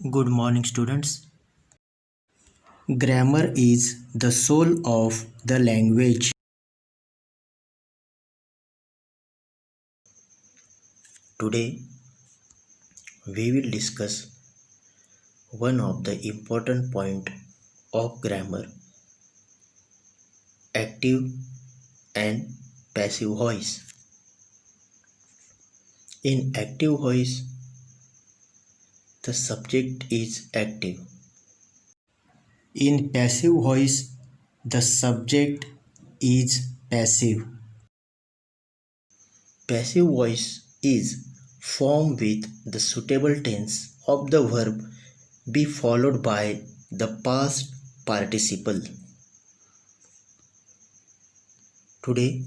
Good morning, students. Grammar is the soul of the language. Today, we will discuss one of the important point of grammar, active and passive voice. In active voice, the subject is active. In passive voice, the subject is passive. Passive voice is formed with the suitable tense of the verb be followed by the past participle. Today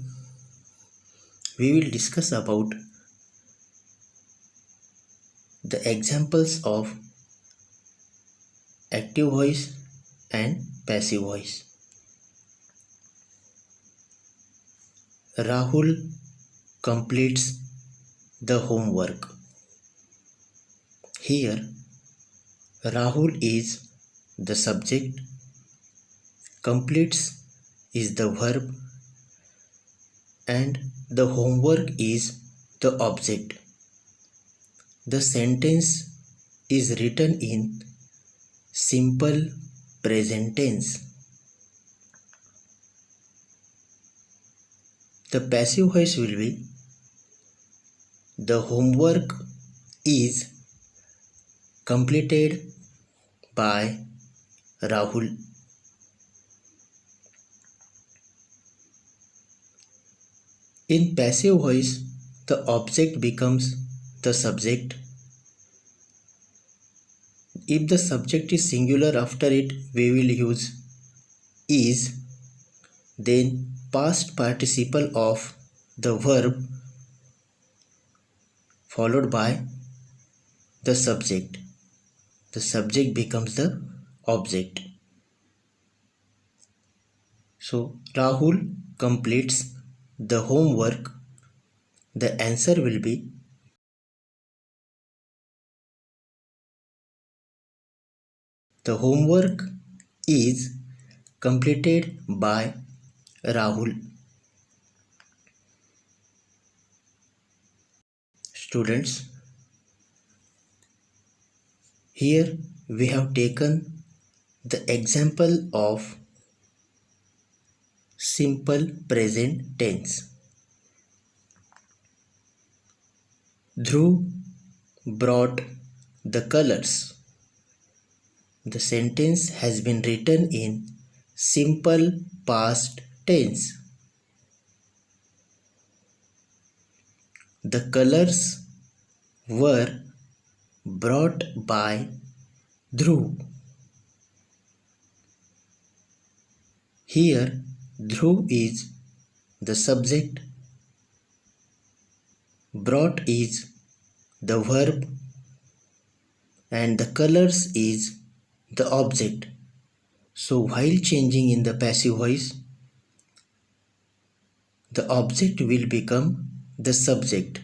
we will discuss about the examples of active voice and passive voice. Rahul completes the homework. Here Rahul is the subject, completes is the verb, and the homework is the object. The sentence is written in simple present tense. The passive voice will be the homework is completed by Rahul. In passive voice, the object becomes the subject. If the subject is singular, after it we will use is, then past participle of the verb followed by the subject. The subject becomes the object. So Rahul completes the homework. The answer will be the homework is completed by Rahul. Students, here we have taken the example of simple present tense. Dhruv brought the colors. The sentence has been written in simple past tense. The colors were brought by Dhruv. Here Dhruv is the subject, brought is the verb, and the colors is the object. So while changing in the passive voice, the object will become the subject.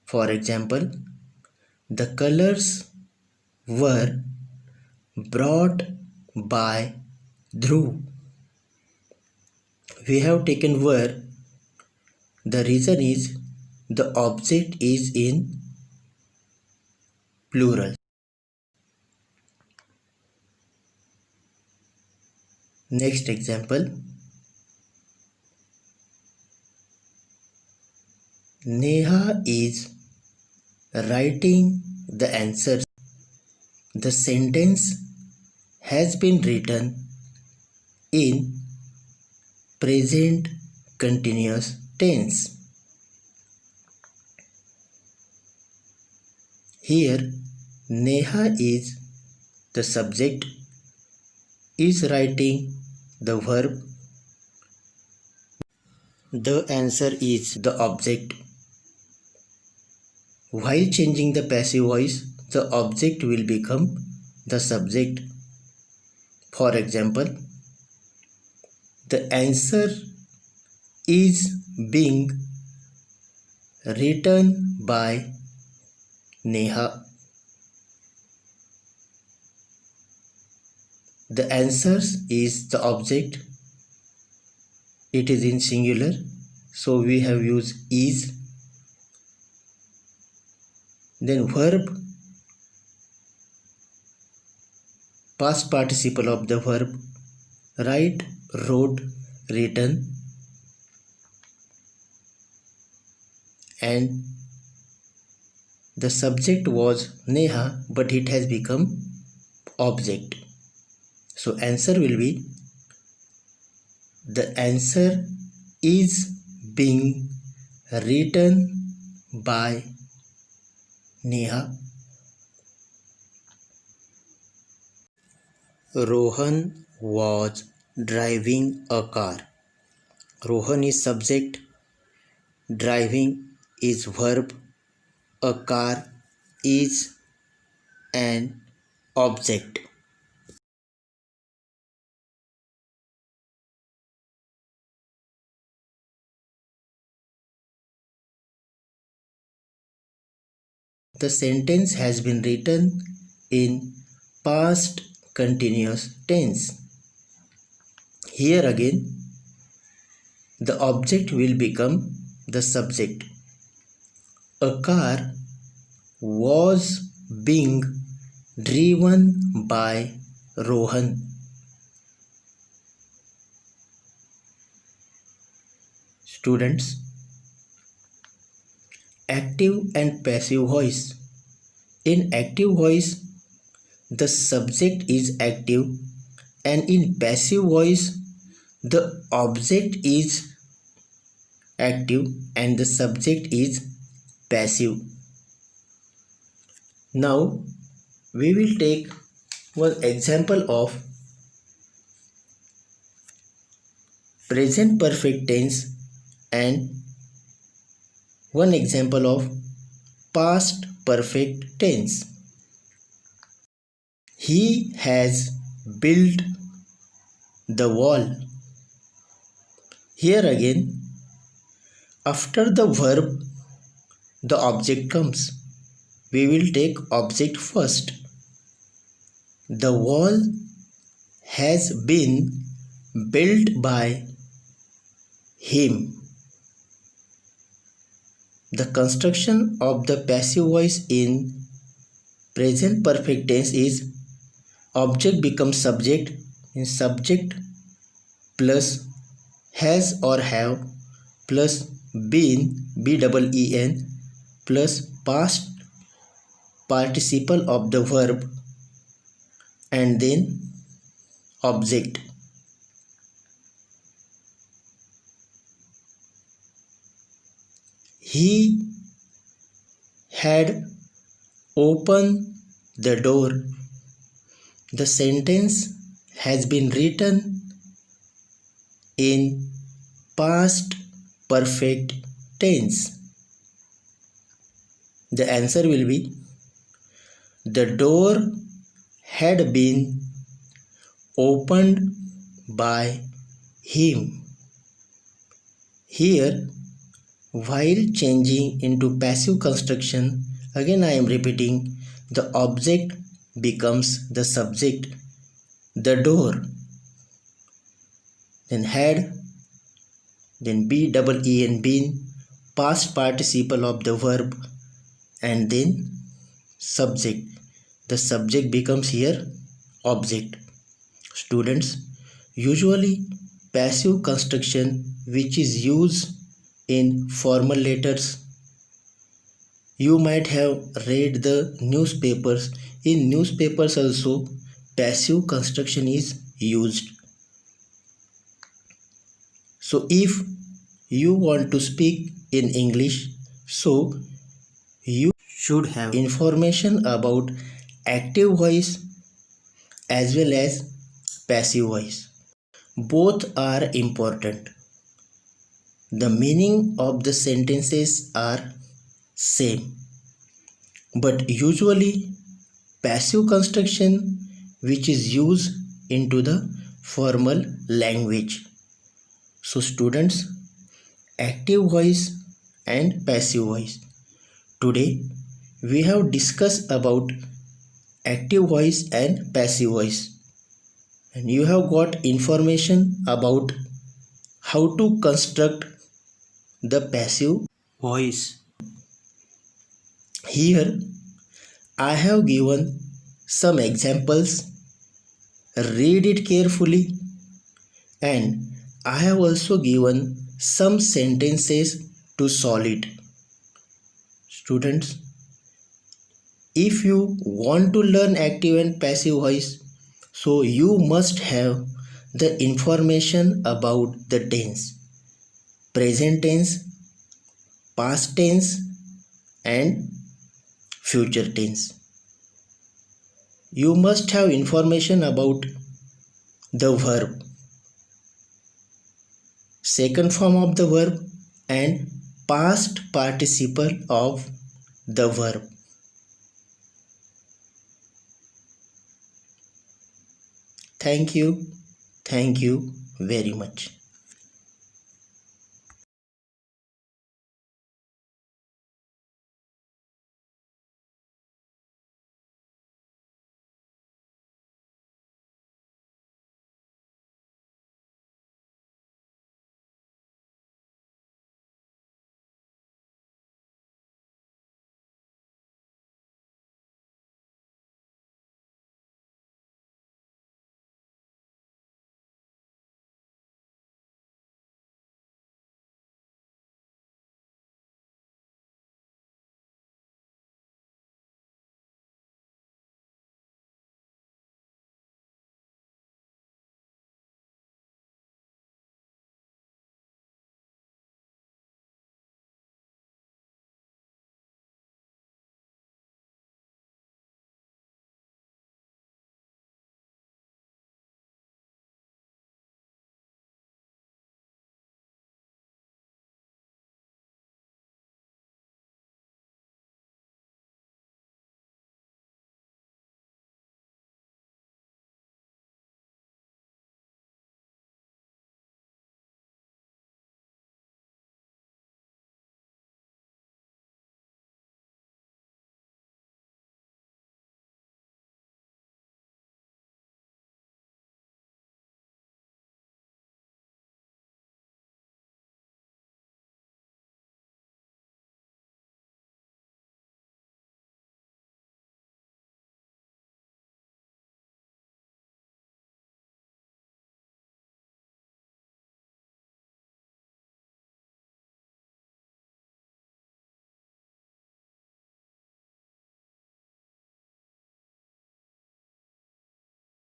For example, the colors were brought by Dhruv. We have taken were. The reason is the object is in plural. Next example. Neha is writing the answers. The sentence has been written in present continuous tense. Here Neha is the subject, is writing the verb. The answer is the object. While changing the passive voice, the object will become the subject. For example, the answer is being written by Neha. The answers is the object. It is in singular, so we have used is. Then verb, past participle of the verb, write, wrote, written, and the subject was Neha, but it has become object. So answer will be, the answer is being written by Neha. Rohan was driving a car. Rohan is subject, driving is verb, a car is an object. The sentence has been written in past continuous tense. Here again, the object will become the subject. A car was being driven by Rohan. Students, active and passive voice. In active voice, the subject is active, and in passive voice, the object is active and the subject is passive. Now we will take one example of present perfect tense and one example of past perfect tense. He has built the wall. Here again, after the verb, the object comes. We will take object first. The wall has been built by him. The construction of the passive voice in present perfect tense is object becomes subject, in subject plus has or have plus been, B-E-E-N, plus past participle of the verb and then object. He had opened the door. The sentence has been written in past perfect tense. The answer will be, the door had been opened by him. Here, while changing into passive construction, again I am repeating, the object becomes the subject, the door, then had, then B-E-E-N, been, past participle of the verb and then subject. The subject becomes here object. Students, usually passive construction which is used in formal letters, you might have read the newspapers. In newspapers also passive construction is used. So if you want to speak in English, so you should have information about active voice as well as passive voice. Both are important. The meaning of the sentences are same, but usually passive construction which is used into the formal language. So students, active voice and passive voice. Today we have discussed about active voice and passive voice. and you have got information about how to construct the passive voice. Here I have given some examples. Read it carefully, and I have also given some sentences to solve it. Students, if you want to learn active and passive voice, so you must have the information about the tense, present tense, past tense, and future tense. You must have information about the verb, second form of the verb, and past participle of the verb. Thank you. Thank you very much.